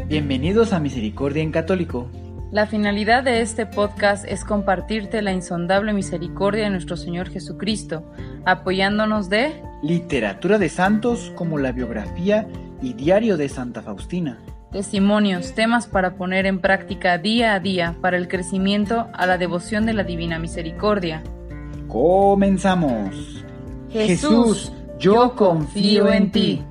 Bienvenidos a Misericordia en Católico. La finalidad de este podcast es compartirte la insondable misericordia de nuestro Señor Jesucristo, apoyándonos de literatura de santos como la biografía y diario de Santa Faustina, testimonios, temas para poner en práctica día a día para el crecimiento a la devoción de la Divina Misericordia. ¡Comenzamos! Jesús, yo confío en ti.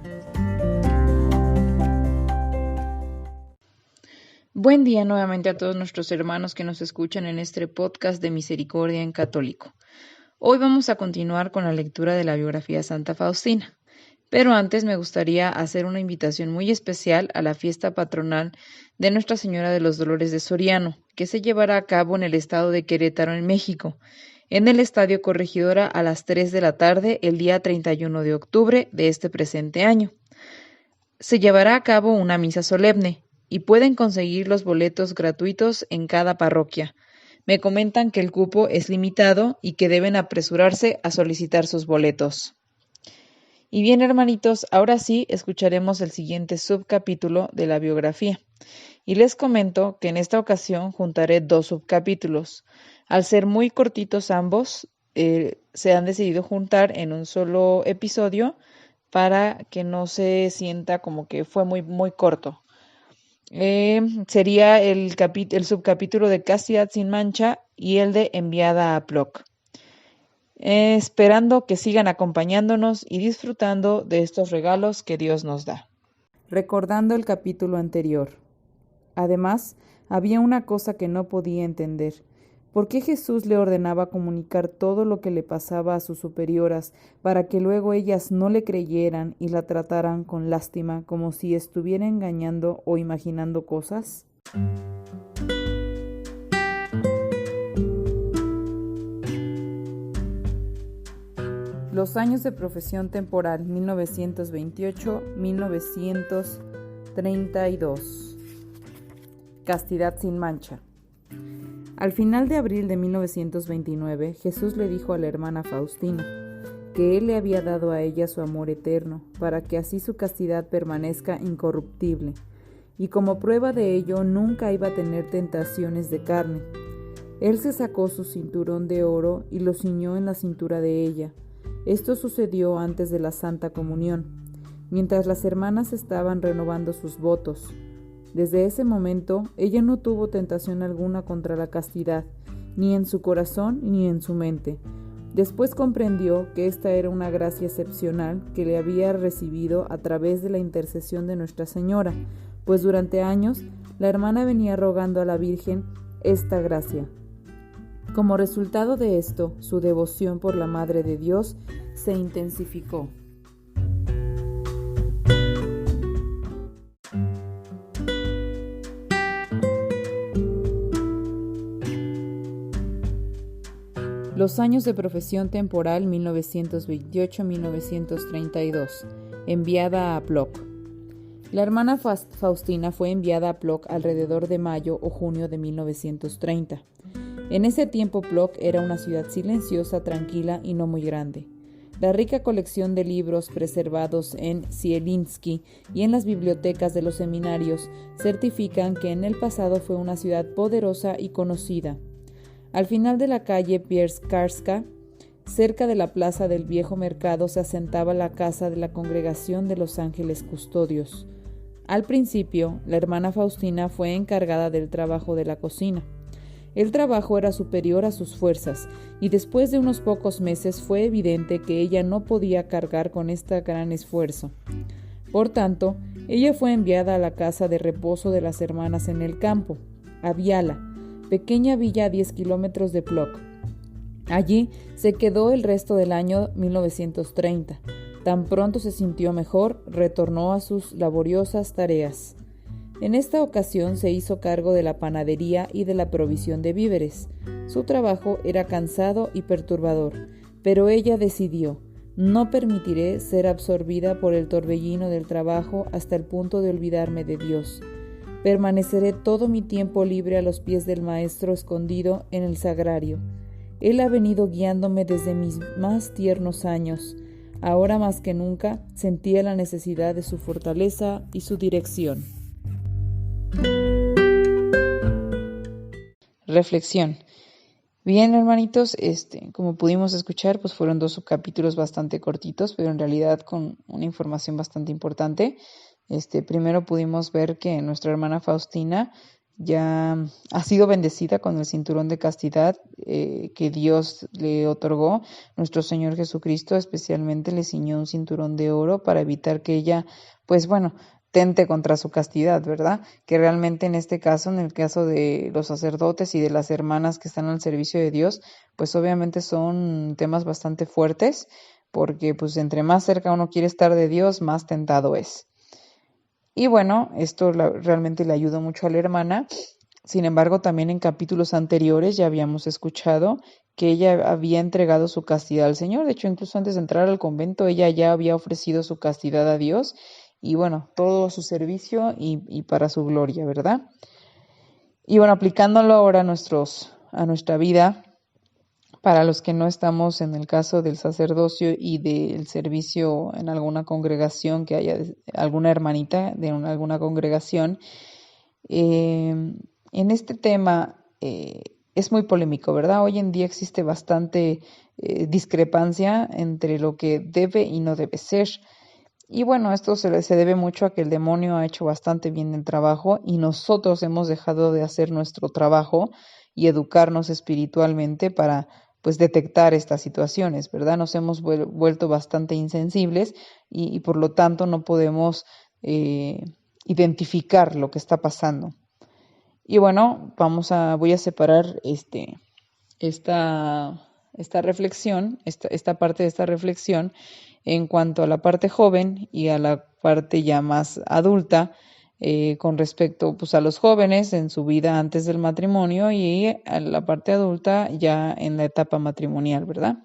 Buen día nuevamente a todos nuestros hermanos que nos escuchan en este podcast de Misericordia en Católico. Hoy vamos a continuar con la lectura de la biografía de Santa Faustina, pero antes me gustaría hacer una invitación muy especial a la fiesta patronal de Nuestra Señora de los Dolores de Soriano, que se llevará a cabo en el estado de Querétaro, en México, en el Estadio Corregidora a las 3 de la tarde el día 31 de octubre de este presente año. Se llevará a cabo una misa solemne, y pueden conseguir los boletos gratuitos en cada parroquia. Me comentan que el cupo es limitado y que deben apresurarse a solicitar sus boletos. Y bien, hermanitos, ahora sí escucharemos el siguiente subcapítulo de la biografía. Y les comento que en esta ocasión juntaré 2 subcapítulos. Al ser muy cortitos ambos, se han decidido juntar en un solo episodio para que no se sienta como que fue muy corto. Sería el subcapítulo de Castidad sin mancha y el de Enviada a Ploc. Esperando que sigan acompañándonos y disfrutando de estos regalos que Dios nos da. Recordando el capítulo anterior. Además, había una cosa que no podía entender. ¿Por qué Jesús le ordenaba comunicar todo lo que le pasaba a sus superioras para que luego ellas no le creyeran y la trataran con lástima como si estuviera engañando o imaginando cosas? Los años de profesión temporal 1928-1932. Castidad sin mancha. Al final de abril de 1929, Jesús le dijo a la hermana Faustina que Él le había dado a ella su amor eterno, para que así su castidad permanezca incorruptible, y como prueba de ello nunca iba a tener tentaciones de carne. Él se sacó su cinturón de oro y lo ciñó en la cintura de ella. Esto sucedió antes de la Santa Comunión, mientras las hermanas estaban renovando sus votos. Desde ese momento, ella no tuvo tentación alguna contra la castidad, ni en su corazón ni en su mente. Después comprendió que esta era una gracia excepcional que le había recibido a través de la intercesión de Nuestra Señora, pues durante años la hermana venía rogando a la Virgen esta gracia. Como resultado de esto, su devoción por la Madre de Dios se intensificó. Los años de profesión temporal 1928-1932. Enviada a Ploc. La hermana Faustina fue enviada a Ploc alrededor de mayo o junio de 1930. En ese tiempo Ploc era una ciudad silenciosa, tranquila y no muy grande. La rica colección de libros preservados en Zielinski y en las bibliotecas de los seminarios certifican que en el pasado fue una ciudad poderosa y conocida. Al final de la calle Pierskarska, cerca de la plaza del viejo mercado, se asentaba la casa de la Congregación de los Ángeles Custodios. Al principio, la hermana Faustina fue encargada del trabajo de la cocina. El trabajo era superior a sus fuerzas, y después de unos pocos meses fue evidente que ella no podía cargar con este gran esfuerzo. Por tanto, ella fue enviada a la casa de reposo de las hermanas en el campo, a Viala, pequeña villa a 10 kilómetros de Ploc. Allí se quedó el resto del año 1930. Tan pronto se sintió mejor, retornó a sus laboriosas tareas. En esta ocasión se hizo cargo de la panadería y de la provisión de víveres. Su trabajo era cansado y perturbador, pero ella decidió: no permitiré ser absorbida por el torbellino del trabajo hasta el punto de olvidarme de Dios. Permaneceré todo mi tiempo libre a los pies del Maestro escondido en el sagrario. Él ha venido guiándome desde mis más tiernos años. Ahora más que nunca sentía la necesidad de su fortaleza y su dirección. reflexión. Bien, hermanitos, como pudimos escuchar, pues fueron 2 subcapítulos bastante cortitos, pero en realidad con una información bastante importante. Primero pudimos ver que nuestra hermana Faustina ya ha sido bendecida con el cinturón de castidad que Dios le otorgó. Nuestro Señor Jesucristo especialmente le ciñó un cinturón de oro para evitar que ella, pues bueno, tente contra su castidad, ¿verdad? Que realmente en este caso, en el caso de los sacerdotes y de las hermanas que están al servicio de Dios, pues obviamente son temas bastante fuertes, porque pues entre más cerca uno quiere estar de Dios, más tentado es. Y bueno, esto realmente le ayudó mucho a la hermana. Sin embargo, también en capítulos anteriores ya habíamos escuchado que ella había entregado su castidad al Señor. De hecho, incluso antes de entrar al convento, ella ya había ofrecido su castidad a Dios. Y bueno, todo a su servicio y para su gloria, ¿verdad? Y bueno, aplicándolo ahora a nuestra vida, para los que no estamos en el caso del sacerdocio y del servicio en alguna congregación, que haya alguna hermanita de alguna congregación, en este tema es muy polémico, ¿verdad? Hoy en día existe bastante discrepancia entre lo que debe y no debe ser. Y bueno, esto se debe mucho a que el demonio ha hecho bastante bien el trabajo y nosotros hemos dejado de hacer nuestro trabajo y educarnos espiritualmente para pues detectar estas situaciones, ¿verdad? Nos hemos vuelto bastante insensibles y por lo tanto no podemos identificar lo que está pasando. Y bueno, voy a separar esta reflexión, esta parte de esta reflexión en cuanto a la parte joven y a la parte ya más adulta, con respecto pues, a los jóvenes en su vida antes del matrimonio y a la parte adulta ya en la etapa matrimonial, ¿verdad?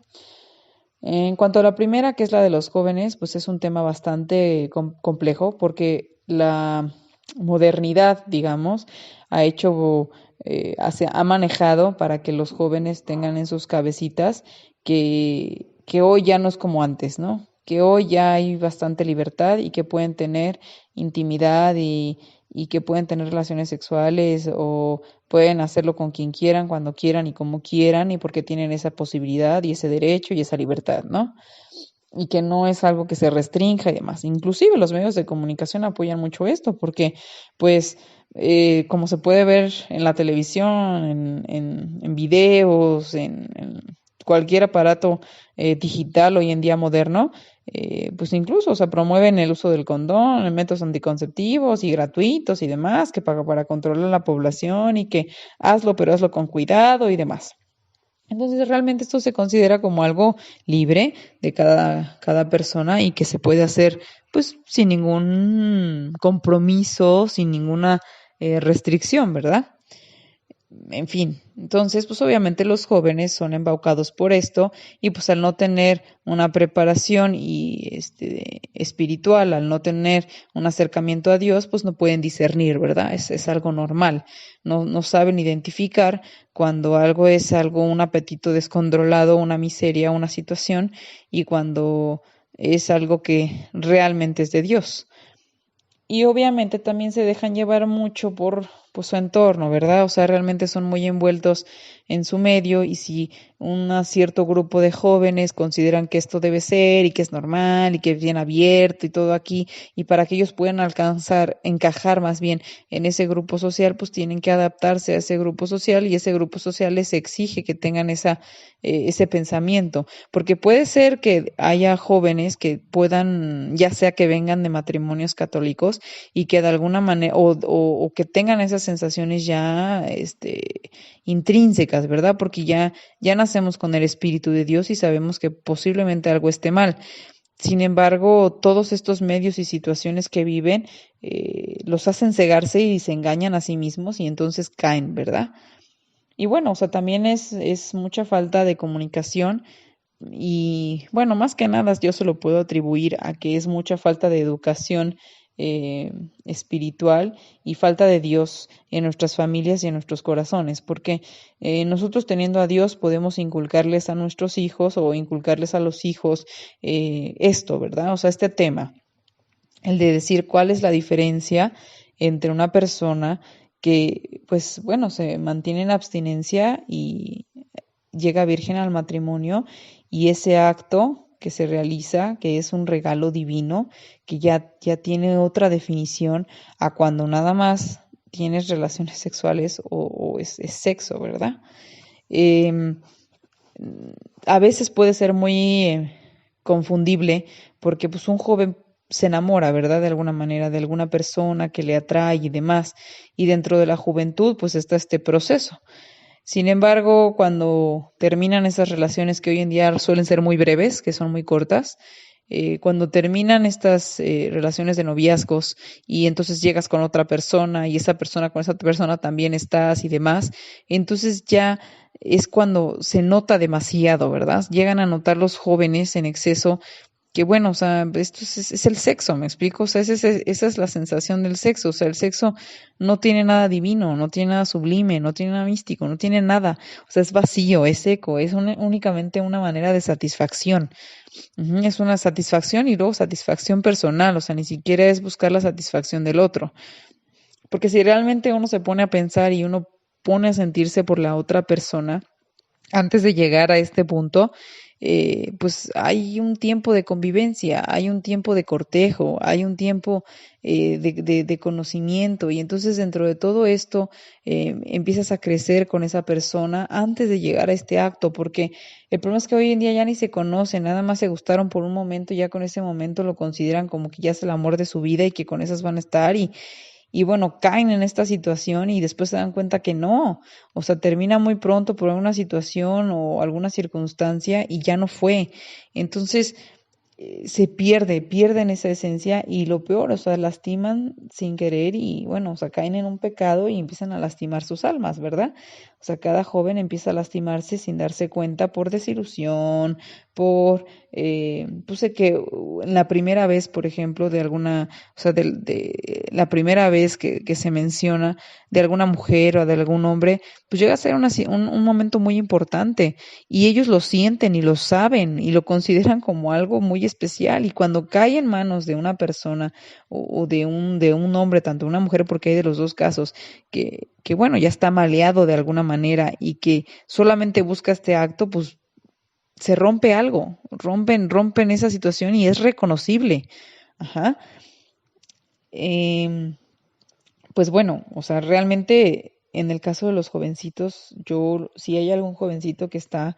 En cuanto a la primera, que es la de los jóvenes, pues es un tema bastante complejo porque la modernidad, digamos, ha manejado para que los jóvenes tengan en sus cabecitas que hoy ya no es como antes, ¿no? Que hoy ya hay bastante libertad y que pueden tener intimidad y que pueden tener relaciones sexuales o pueden hacerlo con quien quieran, cuando quieran y como quieran y porque tienen esa posibilidad y ese derecho y esa libertad, ¿no? Y que no es algo que se restrinja y demás. Inclusive los medios de comunicación apoyan mucho esto porque, pues, como se puede ver en la televisión, en videos, en cualquier aparato digital hoy en día moderno, pues incluso, o sea, promueven el uso del condón, métodos anticonceptivos y gratuitos y demás, que para controlar la población y que hazlo, pero hazlo con cuidado y demás. Entonces, realmente esto se considera como algo libre de cada persona y que se puede hacer pues sin ningún compromiso, sin ninguna restricción, ¿verdad? En fin, entonces pues obviamente los jóvenes son embaucados por esto y pues al no tener una preparación y espiritual, al no tener un acercamiento a Dios, pues no pueden discernir, ¿verdad? Es algo normal. No saben identificar cuando algo es un apetito descontrolado, una miseria, una situación, y cuando es algo que realmente es de Dios. Y obviamente también se dejan llevar mucho por pues, su entorno, ¿verdad? O sea, realmente son muy envueltos en su medio y si un cierto grupo de jóvenes consideran que esto debe ser y que es normal y que es bien abierto y todo aquí, y para que ellos puedan encajar más bien en ese grupo social, pues tienen que adaptarse a ese grupo social y ese grupo social les exige que tengan ese pensamiento, porque puede ser que haya jóvenes que puedan, ya sea que vengan de matrimonios católicos y que de alguna manera, o que tengan esas sensaciones ya intrínsecas, ¿verdad? Porque ya nacemos con el Espíritu de Dios y sabemos que posiblemente algo esté mal. Sin embargo, todos estos medios y situaciones que viven los hacen cegarse y se engañan a sí mismos y entonces caen, ¿verdad? Y bueno, o sea, también es mucha falta de comunicación y bueno, más que nada yo se lo puedo atribuir a que es mucha falta de educación espiritual y falta de Dios en nuestras familias y en nuestros corazones, porque nosotros teniendo a Dios podemos inculcarles a nuestros hijos o inculcarles a los hijos esto, ¿verdad? O sea, este tema, el de decir cuál es la diferencia entre una persona que pues bueno, se mantiene en abstinencia y llega virgen al matrimonio, y ese acto que se realiza, que es un regalo divino, que ya tiene otra definición a cuando nada más tienes relaciones sexuales o es sexo, ¿verdad? Em, a veces puede ser muy confundible porque pues un joven se enamora, ¿verdad? De alguna manera, de alguna persona que le atrae y demás. Y dentro de la juventud pues está este proceso. Sin embargo, cuando terminan esas relaciones que hoy en día suelen ser muy breves, que son muy cortas, cuando terminan estas relaciones de noviazgos y entonces llegas con otra persona y esa persona con esa persona también estás y demás, entonces ya es cuando se nota demasiado, ¿verdad? Llegan a notar los jóvenes en exceso que bueno, o sea, esto es el sexo, ¿me explico? O sea, esa es la sensación del sexo, o sea, el sexo no tiene nada divino, no tiene nada sublime, no tiene nada místico, no tiene nada, o sea, es vacío, es seco, es únicamente una manera de satisfacción. Ujú, es una satisfacción y luego satisfacción personal, o sea, ni siquiera es buscar la satisfacción del otro, porque si realmente uno se pone a pensar y uno pone a sentirse por la otra persona, antes de llegar a este punto, pues hay un tiempo de convivencia, hay un tiempo de cortejo, hay un tiempo de conocimiento, y entonces dentro de todo esto empiezas a crecer con esa persona antes de llegar a este acto, porque el problema es que hoy en día ya ni se conocen, nada más se gustaron por un momento y ya con ese momento lo consideran como que ya es el amor de su vida y que con esas van a estar, y bueno, caen en esta situación y después se dan cuenta que no, o sea, termina muy pronto por alguna situación o alguna circunstancia y ya no fue. Entonces, se pierden esa esencia y lo peor, o sea, lastiman sin querer y bueno, o sea, caen en un pecado y empiezan a lastimar sus almas, ¿verdad? O sea, cada joven empieza a lastimarse sin darse cuenta por desilusión, pues de que en la primera vez, por ejemplo, de alguna, o sea, de la primera vez que se menciona de alguna mujer o de algún hombre, pues llega a ser un momento muy importante y ellos lo sienten y lo saben y lo consideran como algo muy especial, y cuando cae en manos de una persona o de un hombre, tanto una mujer, porque hay de los dos casos, que bueno, ya está maleado de alguna manera y que solamente busca este acto, pues se rompe algo, rompen esa situación y es reconocible. Ajá. Em, pues bueno, o sea, realmente en el caso de los jovencitos, si hay algún jovencito que está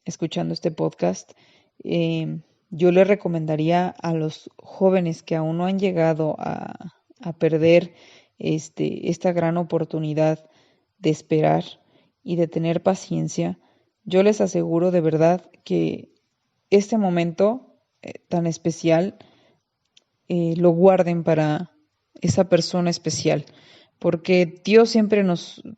escuchando este podcast, yo le recomendaría a los jóvenes que aún no han llegado a perder esta gran oportunidad de esperar y de tener paciencia. Yo les aseguro de verdad que este momento tan especial lo guarden para esa persona especial, porque Dios siempre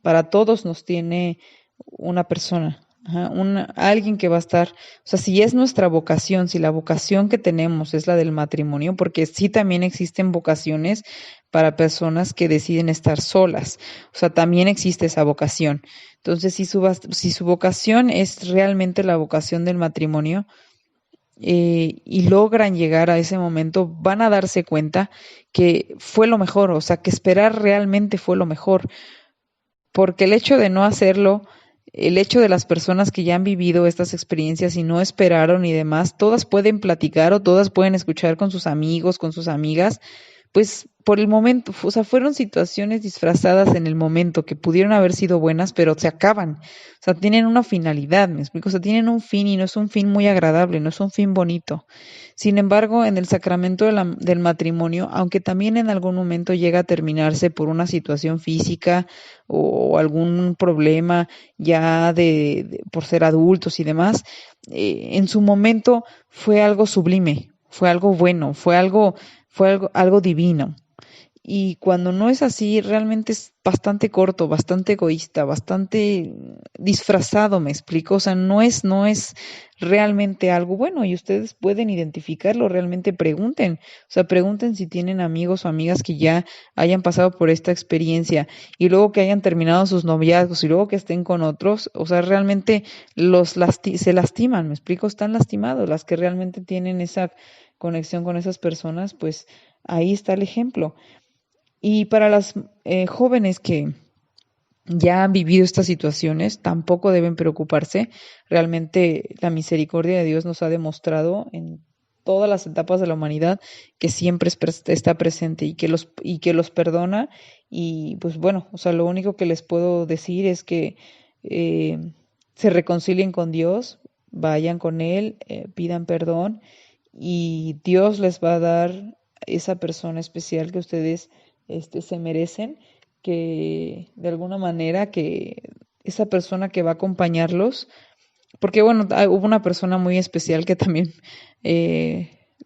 para todos nos tiene una persona, ajá, alguien que va a estar, o sea, si es nuestra vocación, si la vocación que tenemos es la del matrimonio, porque sí también existen vocaciones para personas que deciden estar solas, o sea, también existe esa vocación. Entonces, si su vocación es realmente la vocación del matrimonio, y logran llegar a ese momento, van a darse cuenta que fue lo mejor, o sea, que esperar realmente fue lo mejor, porque el hecho de no hacerlo, el hecho de las personas que ya han vivido estas experiencias y no esperaron y demás, todas pueden platicar o todas pueden escuchar con sus amigos, con sus amigas, pues por el momento, o sea, fueron situaciones disfrazadas en el momento que pudieron haber sido buenas, pero se acaban. O sea, tienen una finalidad, ¿me explico? O sea, tienen un fin y no es un fin muy agradable, no es un fin bonito. Sin embargo, en el sacramento del matrimonio, aunque también en algún momento llega a terminarse por una situación física o algún problema ya por ser adultos y demás, en su momento fue algo sublime, fue algo bueno, algo divino. Y cuando no es así, realmente es bastante corto, bastante egoísta, bastante disfrazado, me explico. O sea, no es realmente algo bueno y ustedes pueden identificarlo, realmente pregunten. O sea, pregunten si tienen amigos o amigas que ya hayan pasado por esta experiencia y luego que hayan terminado sus noviazgos y luego que estén con otros. O sea, realmente se lastiman, me explico, están lastimados. Las que realmente tienen esa conexión con esas personas, pues ahí está el ejemplo. Y para las jóvenes ya han vivido estas situaciones, tampoco deben preocuparse. Realmente la misericordia de Dios nos ha demostrado en todas las etapas de la humanidad que siempre está presente y que los perdona. Y pues bueno, o sea, lo único que les puedo decir es que se reconcilien con Dios, vayan con Él, pidan perdón y Dios les va a dar esa persona especial que ustedes se merecen, que de alguna manera que esa persona que va a acompañarlos, porque bueno, hubo una persona muy especial que también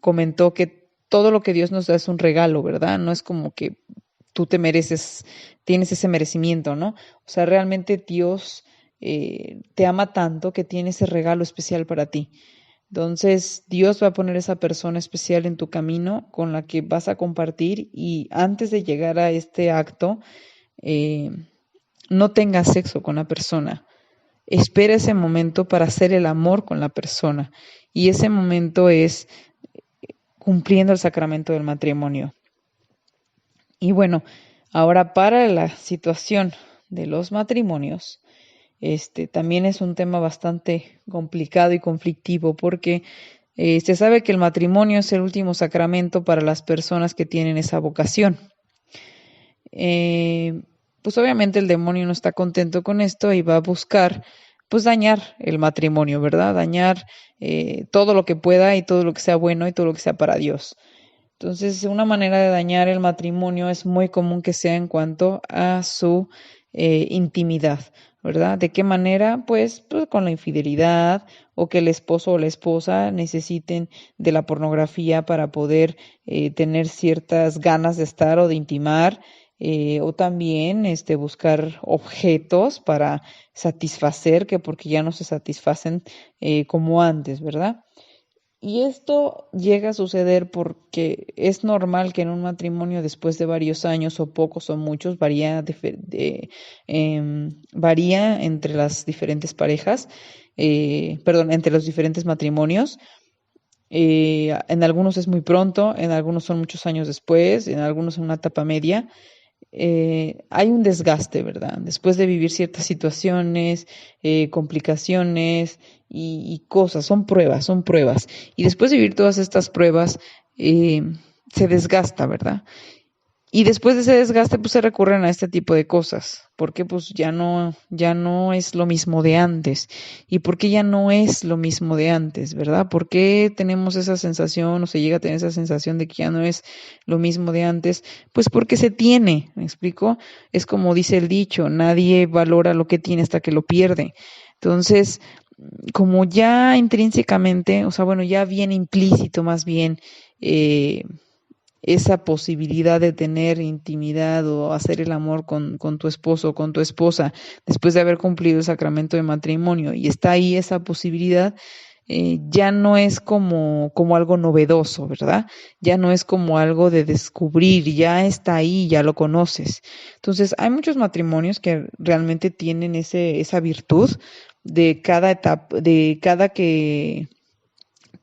comentó que todo lo que Dios nos da es un regalo, ¿verdad? No es como que tú te mereces, tienes ese merecimiento, ¿no? O sea, realmente Dios te ama tanto que tiene ese regalo especial para ti. Entonces, Dios va a poner esa persona especial en tu camino con la que vas a compartir y antes de llegar a este acto, eh, no tengas sexo con la persona. Espera ese momento para hacer el amor con la persona. Y ese momento es cumpliendo el sacramento del matrimonio. Y bueno, ahora para la situación de los matrimonios, también es un tema bastante complicado y conflictivo porque se sabe que el matrimonio es el último sacramento para las personas que tienen esa vocación. Pues obviamente el demonio no está contento con esto y va a buscar pues dañar el matrimonio, ¿verdad? Dañar todo lo que pueda y todo lo que sea bueno y todo lo que sea para Dios. Entonces, una manera de dañar el matrimonio es muy común que sea en cuanto a su intimidad, ¿verdad? ¿De qué manera? Pues con la infidelidad o que el esposo o la esposa necesiten de la pornografía para poder tener ciertas ganas de estar o de intimar. O también buscar objetos para satisfacer, que porque ya no se satisfacen como antes, ¿verdad? Y esto llega a suceder porque es normal que en un matrimonio después de varios años o pocos o muchos, varía entre las diferentes parejas, entre los diferentes matrimonios. En algunos es muy pronto, en algunos son muchos años después, en algunos en una etapa media. Hay un desgaste, ¿verdad? Después de vivir ciertas situaciones, complicaciones y cosas, son pruebas, son pruebas. Y después de vivir todas estas pruebas, se desgasta, ¿verdad? Y después de ese desgaste, pues se recurren a este tipo de cosas, porque pues ya no es lo mismo de antes. ¿Y por qué ya no es lo mismo de antes, verdad? ¿Por qué tenemos esa sensación o se llega a tener esa sensación de que ya no es lo mismo de antes? Pues porque se tiene, ¿me explico? Es como dice el dicho, nadie valora lo que tiene hasta que lo pierde. Entonces, como ya intrínsecamente, o sea, bueno, ya viene implícito más bien, esa posibilidad de tener intimidad o hacer el amor con tu esposo o con tu esposa después de haber cumplido el sacramento de matrimonio y está ahí esa posibilidad, ya no es como algo novedoso, ¿verdad? Ya no es como algo de descubrir, ya está ahí, ya lo conoces. Entonces, hay muchos matrimonios que realmente tienen esa virtud de cada etapa, de cada que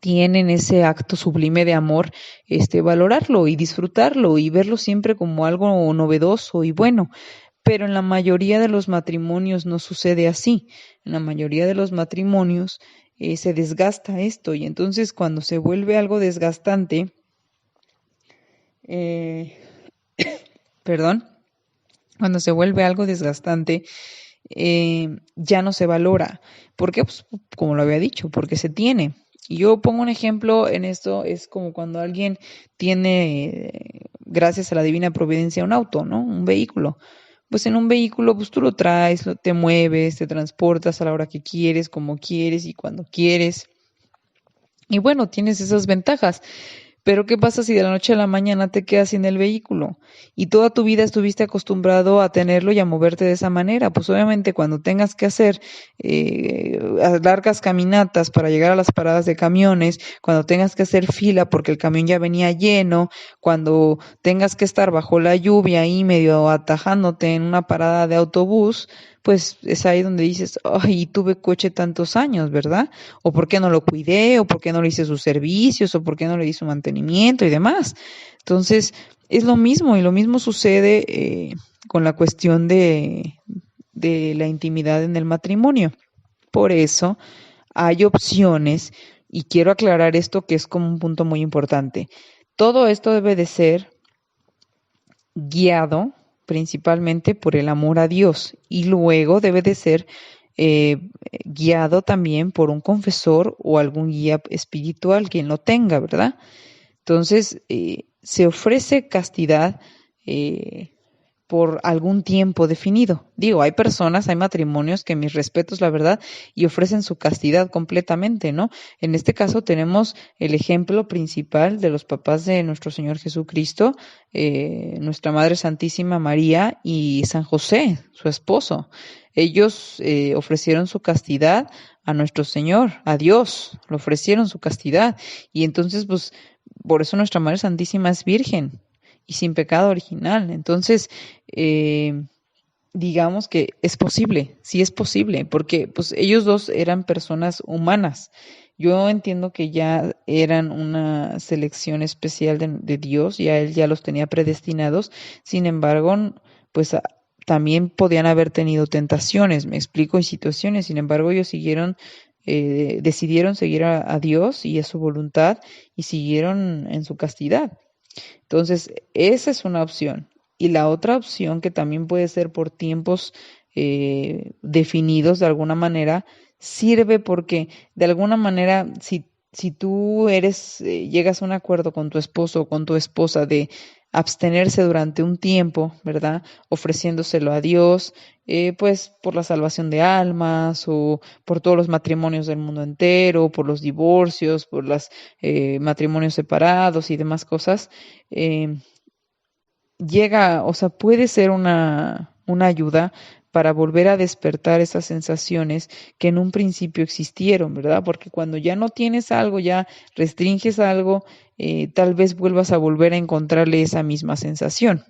tienen ese acto sublime de amor, valorarlo y disfrutarlo y verlo siempre como algo novedoso y bueno. Pero en la mayoría de los matrimonios no sucede así. En la mayoría de los matrimonios se desgasta esto y entonces cuando se vuelve algo desgastante, eh, perdón, cuando se vuelve algo desgastante, ya no se valora. ¿Por qué? Pues como lo había dicho, porque se tiene. Y yo pongo un ejemplo en esto, es como cuando alguien tiene, gracias a la divina providencia, un auto, ¿no? Un vehículo. Pues en un vehículo, pues tú lo traes, te mueves, te transportas a la hora que quieres, como quieres y cuando quieres. Y bueno, tienes esas ventajas. Pero ¿qué pasa si de la noche a la mañana te quedas sin el vehículo? Y toda tu vida estuviste acostumbrado a tenerlo y a moverte de esa manera. Pues obviamente cuando tengas que hacer largas caminatas para llegar a las paradas de camiones, cuando tengas que hacer fila porque el camión ya venía lleno, cuando tengas que estar bajo la lluvia ahí medio atajándote en una parada de autobús, pues es ahí donde dices, ay, tuve coche tantos años, ¿verdad? O por qué no lo cuidé, o por qué no le hice sus servicios, o por qué no le hice su mantenimiento y demás. Entonces, es lo mismo y lo mismo sucede con la cuestión de la intimidad en el matrimonio. Por eso hay opciones, y quiero aclarar esto que es como un punto muy importante. Todo esto debe de ser guiado principalmente por el amor a Dios y luego debe de ser guiado también por un confesor o algún guía espiritual, quien lo tenga, ¿verdad? Entonces, se ofrece castidad por algún tiempo definido. Digo, hay personas, hay matrimonios que mis respetos, la verdad, y ofrecen su castidad completamente, ¿no? En este caso tenemos el ejemplo principal de los papás de nuestro Señor Jesucristo, nuestra Madre Santísima María y San José, su esposo. Ellos ofrecieron su castidad a nuestro Señor, a Dios, le ofrecieron su castidad. Y entonces, pues, por eso nuestra Madre Santísima es virgen y sin pecado original. Entonces, digamos que es posible, sí es posible, porque pues ellos dos eran personas humanas. Yo entiendo que ya eran una selección especial de Dios, ya Él ya los tenía predestinados, sin embargo, pues también podían haber tenido tentaciones, me explico, y situaciones, sin embargo ellos decidieron seguir a Dios y a su voluntad y siguieron en su castidad. Entonces, esa es una opción. Y la otra opción, que también puede ser por tiempos definidos de alguna manera, sirve porque de alguna manera, si tú llegas a un acuerdo con tu esposo o con tu esposa de abstenerse durante un tiempo, ¿verdad? Ofreciéndoselo a Dios, pues por la salvación de almas o por todos los matrimonios del mundo entero, por los divorcios, por los matrimonios separados y demás cosas, eh, o sea, puede ser una ayuda para volver a despertar esas sensaciones que en un principio existieron, ¿verdad? Porque cuando ya no tienes algo, ya restringes algo, tal vez vuelvas a volver a encontrarle esa misma sensación.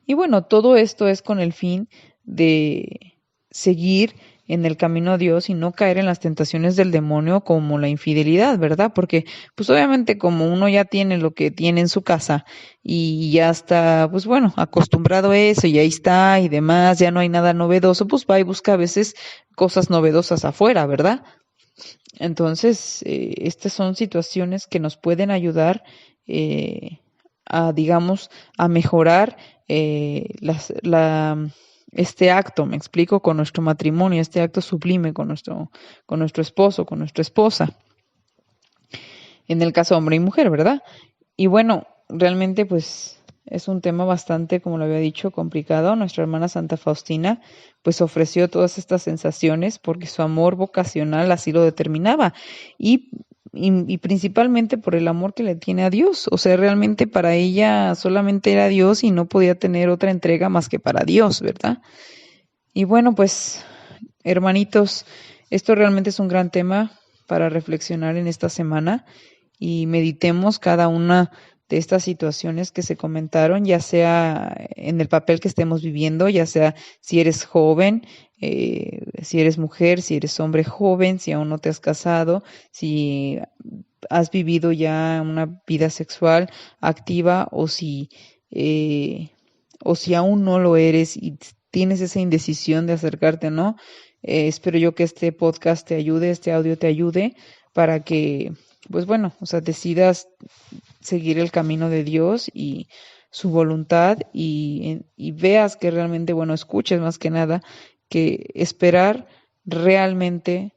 Y bueno, todo esto es con el fin de seguir en el camino a Dios y no caer en las tentaciones del demonio como la infidelidad, ¿verdad? Porque pues obviamente como uno ya tiene lo que tiene en su casa y ya está, pues bueno, acostumbrado a eso y ahí está y demás, ya no hay nada novedoso, pues va y busca a veces cosas novedosas afuera, ¿verdad? Entonces, estas son situaciones que nos pueden ayudar digamos, a mejorar este acto, me explico, con nuestro matrimonio, este acto sublime con nuestro esposo, con nuestra esposa, en el caso hombre y mujer, ¿verdad? Y bueno, realmente pues es un tema bastante, como lo había dicho, complicado. Nuestra hermana Santa Faustina pues ofreció todas estas sensaciones porque su amor vocacional así lo determinaba y principalmente por el amor que le tiene a Dios. O sea, realmente para ella solamente era Dios y no podía tener otra entrega más que para Dios, ¿verdad? Y bueno, pues hermanitos, esto realmente es un gran tema para reflexionar en esta semana y meditemos cada una de estas situaciones que se comentaron, ya sea en el papel que estemos viviendo, ya sea si eres joven, si eres mujer, si eres hombre joven, si aún no te has casado, si has vivido ya una vida sexual activa o si aún no lo eres y tienes esa indecisión de acercarte o no. Espero yo que este podcast te ayude, este audio te ayude para que, pues bueno, o sea, decidas seguir el camino de Dios y su voluntad y veas que realmente, bueno, escuches más que nada que esperar realmente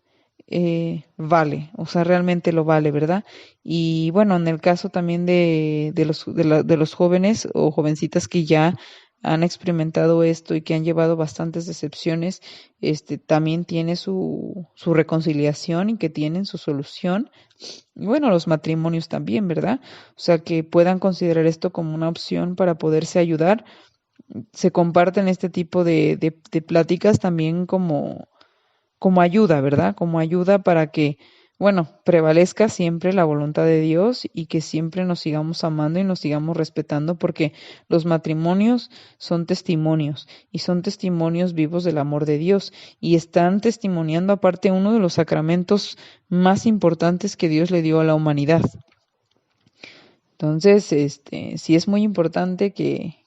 vale, o sea, realmente lo vale, ¿verdad? Y bueno, en el caso también de los jóvenes o jovencitas que ya han experimentado esto y que han llevado bastantes decepciones, también tiene su reconciliación y que tienen su solución. Y bueno, los matrimonios también, ¿verdad? O sea, que puedan considerar esto como una opción para poderse ayudar. Se comparten este tipo de pláticas también como ayuda, ¿verdad? Como ayuda para que, bueno, prevalezca siempre la voluntad de Dios y que siempre nos sigamos amando y nos sigamos respetando, porque los matrimonios son testimonios y son testimonios vivos del amor de Dios y están testimoniando aparte uno de los sacramentos más importantes que Dios le dio a la humanidad. Entonces, sí es muy importante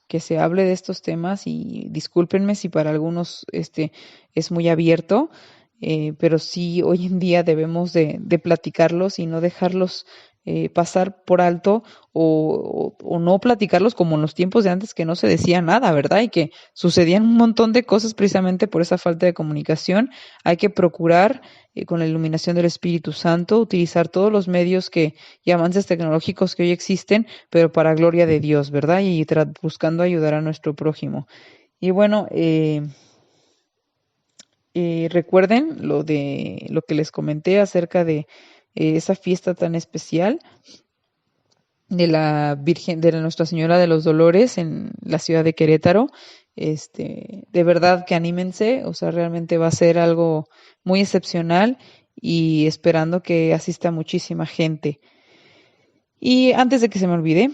que se hable de estos temas y discúlpenme si para algunos es muy abierto, pero sí hoy en día debemos de platicarlos y no dejarlos pasar por alto o no platicarlos como en los tiempos de antes que no se decía nada, ¿verdad? Y que sucedían un montón de cosas precisamente por esa falta de comunicación. Hay que procurar con la iluminación del Espíritu Santo, utilizar todos los medios y avances tecnológicos que hoy existen, pero para gloria de Dios, ¿verdad? Y buscando ayudar a nuestro prójimo. Y bueno, recuerden lo que les comenté acerca de esa fiesta tan especial de la Virgen, de Nuestra Señora de los Dolores en la ciudad de Querétaro. De verdad que anímense, o sea, realmente va a ser algo muy excepcional y esperando que asista muchísima gente. Y antes de que se me olvide,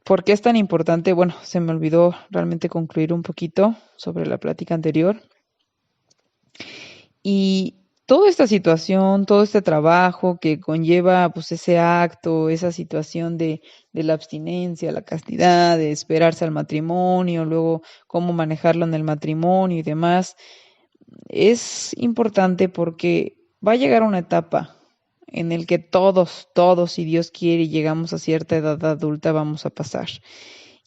¿por qué es tan importante? Bueno, se me olvidó realmente concluir un poquito sobre la plática anterior. Y toda esta situación, todo este trabajo que conlleva pues ese acto, esa situación de la abstinencia, la castidad, de esperarse al matrimonio, luego cómo manejarlo en el matrimonio y demás, es importante porque va a llegar una etapa en el que todos, si Dios quiere, y llegamos a cierta edad adulta, vamos a pasar.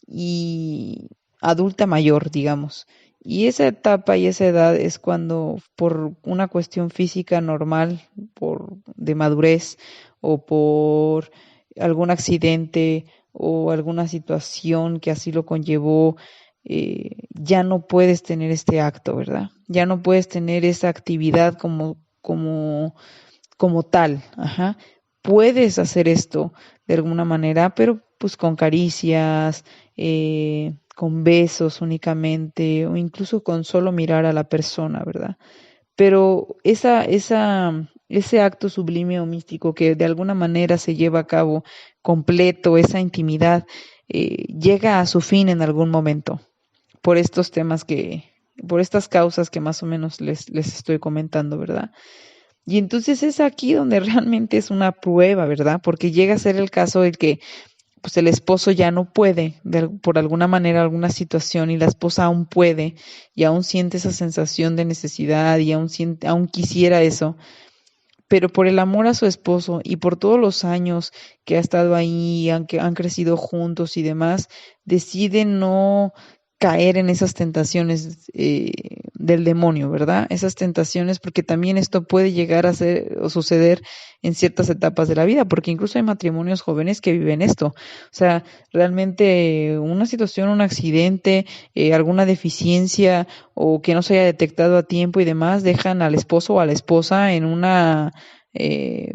Y adulta mayor, digamos. Y esa etapa y esa edad es cuando por una cuestión física normal, de madurez o por algún accidente o alguna situación que así lo conllevó, ya no puedes tener este acto, ¿verdad? Ya no puedes tener esa actividad como tal. Ajá. Puedes hacer esto de alguna manera, pero pues con caricias, con besos únicamente, o incluso con solo mirar a la persona, ¿verdad? Pero ese acto sublime o místico que de alguna manera se lleva a cabo completo, esa intimidad, llega a su fin en algún momento, por estos temas por estas causas que más o menos les estoy comentando, ¿verdad? Y entonces es aquí donde realmente es una prueba, ¿verdad? Porque llega a ser el caso de que pues el esposo ya no puede, por alguna manera, alguna situación, y la esposa aún puede, y aún siente esa sensación de necesidad, y aún quisiera eso, pero por el amor a su esposo y por todos los años que ha estado ahí, aunque han crecido juntos y demás, decide no caer en esas tentaciones del demonio, ¿verdad? Esas tentaciones, porque también esto puede llegar a ser o suceder en ciertas etapas de la vida, porque incluso hay matrimonios jóvenes que viven esto. O sea, realmente una situación, un accidente, alguna deficiencia o que no se haya detectado a tiempo y demás, dejan al esposo o a la esposa en eh,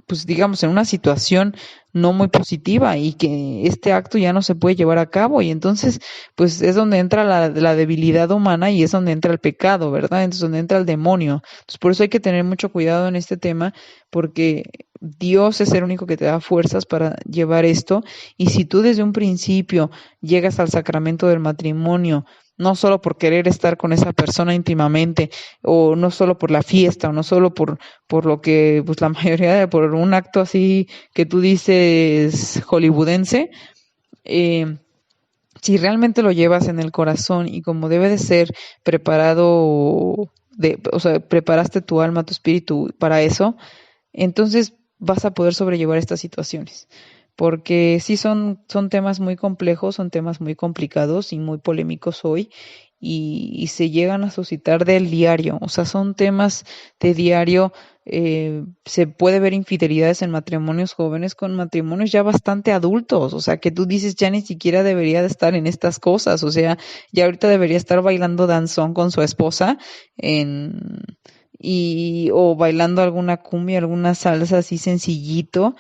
pues digamos, en una situación no muy positiva y que este acto ya no se puede llevar a cabo y entonces pues es donde entra la debilidad humana y es donde entra el pecado, ¿verdad? Entonces donde entra el demonio. Entonces por eso hay que tener mucho cuidado en este tema porque Dios es el único que te da fuerzas para llevar esto y si tú desde un principio llegas al sacramento del matrimonio, no solo por querer estar con esa persona íntimamente, o no solo por la fiesta, o no solo por lo que, pues la mayoría por un acto así que tú dices hollywoodense, eh, si realmente lo llevas en el corazón y como debe de ser preparado, o sea, preparaste tu alma, tu espíritu para eso, entonces vas a poder sobrellevar estas situaciones. Porque sí son temas muy complejos, son temas muy complicados y muy polémicos hoy y se llegan a suscitar del diario, o sea, son temas de diario, se puede ver infidelidades en matrimonios jóvenes con matrimonios ya bastante adultos, o sea, que tú dices ya ni siquiera debería de estar en estas cosas, o sea, ya ahorita debería estar bailando danzón con su esposa o bailando alguna cumbia, alguna salsa así sencillito,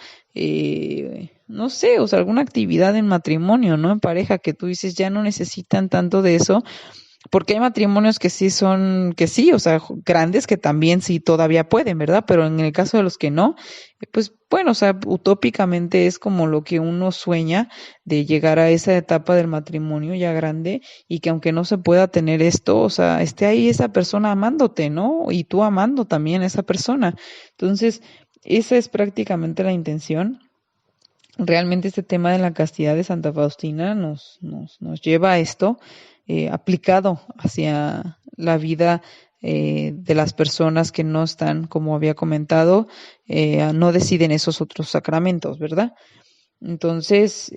no sé, o sea, alguna actividad en matrimonio, ¿no? En pareja, que tú dices, ya no necesitan tanto de eso, porque hay matrimonios que sí que sí, o sea, grandes que también sí todavía pueden, ¿verdad? Pero en el caso de los que no, pues bueno, o sea, utópicamente es como lo que uno sueña de llegar a esa etapa del matrimonio ya grande y que aunque no se pueda tener esto, o sea, esté ahí esa persona amándote, ¿no? Y tú amando también a esa persona. Entonces, esa es prácticamente la intención realmente este tema de la castidad de Santa Faustina nos lleva a esto aplicado hacia la vida de las personas que no están, como había comentado, no deciden esos otros sacramentos, ¿verdad? Entonces,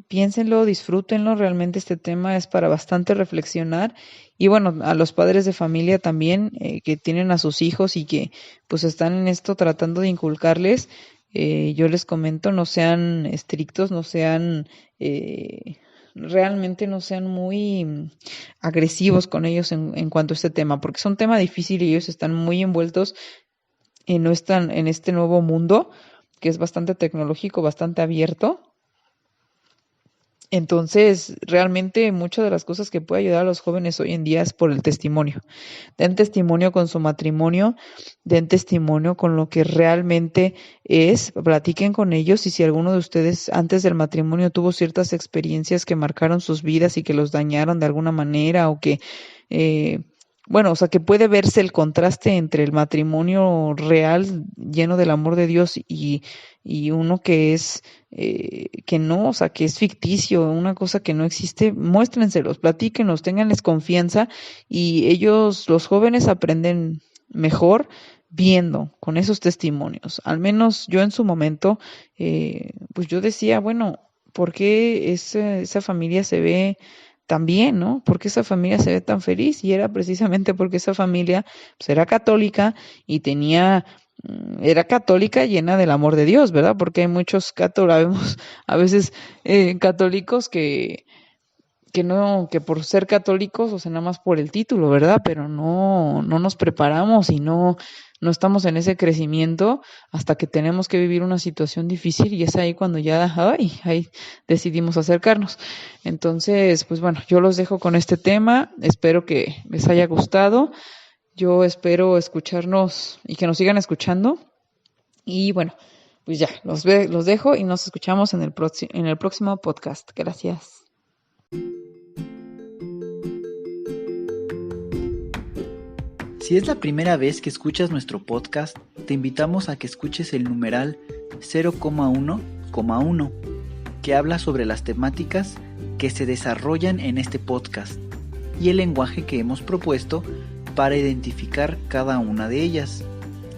piénsenlo, disfrútenlo, realmente este tema es para bastante reflexionar y bueno, a los padres de familia también que tienen a sus hijos y que pues están en esto tratando de inculcarles, yo les comento, no sean estrictos, no sean, realmente no sean muy agresivos con ellos en cuanto a este tema, porque es un tema difícil y ellos están muy envueltos en este nuevo mundo que es bastante tecnológico, bastante abierto. Entonces, realmente muchas de las cosas que puede ayudar a los jóvenes hoy en día es por el testimonio. Den testimonio con su matrimonio, den testimonio con lo que realmente es, platiquen con ellos y si alguno de ustedes antes del matrimonio tuvo ciertas experiencias que marcaron sus vidas y que los dañaron de alguna manera o que bueno, o sea, que puede verse el contraste entre el matrimonio real, lleno del amor de Dios, y uno que es, que no, o sea, que es ficticio, una cosa que no existe, muéstrenselos, platíquenlos, ténganles confianza, y ellos, los jóvenes, aprenden mejor viendo con esos testimonios. Al menos yo en su momento, pues yo decía, bueno, ¿por qué esa familia se ve también, ¿no? Porque esa familia se ve tan feliz y era precisamente porque esa familia pues, era católica y era católica llena del amor de Dios, ¿verdad? Porque hay muchos católicos, a veces católicos que por ser católicos, o sea, nada más por el título, ¿verdad? Pero no nos preparamos y no estamos en ese crecimiento hasta que tenemos que vivir una situación difícil y es ahí cuando ya, ahí decidimos acercarnos. Entonces, pues bueno, yo los dejo con este tema, espero que les haya gustado, yo espero escucharnos y que nos sigan escuchando y bueno, pues ya, los dejo y nos escuchamos en el próximo podcast. Gracias. Si es la primera vez que escuchas nuestro podcast, te invitamos a que escuches el numeral 0,1,1, que habla sobre las temáticas que se desarrollan en este podcast y el lenguaje que hemos propuesto para identificar cada una de ellas,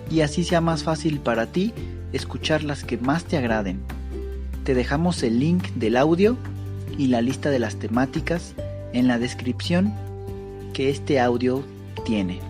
y así sea más fácil para ti escuchar las que más te agraden. Te dejamos el link del audio y la lista de las temáticas en la descripción que este audio tiene.